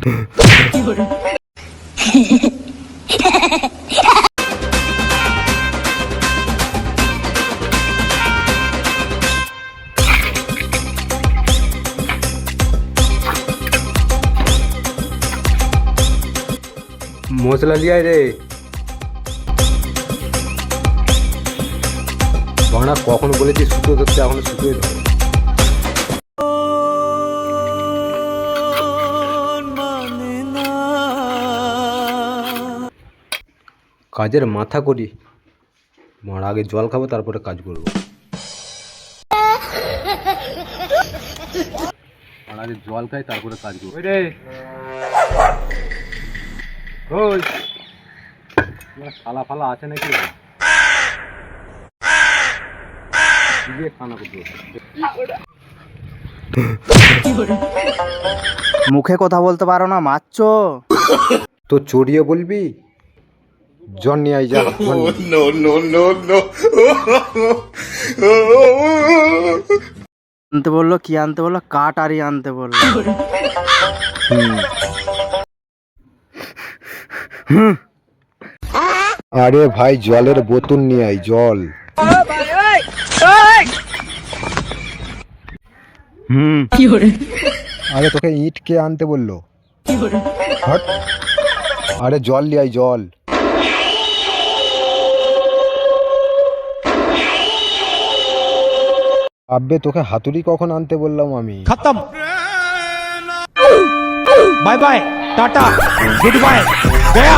মশলা লিয়াই রে বানা, কখন বলেছি সুতো ধরতে, এখনো সুতোই ধরে। কাজের মাথা করি মার, আগে জল খাবো তারপরে কাজ করবো। আর আগে জল খাই তারপরে কাজ করবো। রে ওই থালা ফালা আছে নাকি? মুখে কথা বলতে পারো না, মারছো তো চড়িয়ে বলবি জন নিয়ে আই যা। আনতে বললো, কি আনতে বললো? কাটারি আনতে বললো। আরে ভাই জলের বোতল নিয়ে আই, জল। আরে তোকে ইট কে আনতে বললো? হট। আরে জল নিয়ে আই, জল। আব্বে তোকে হাতুড়ি কখন আনতে বললাম আমি? खत्म, bye bye, tata, goodbye, गया।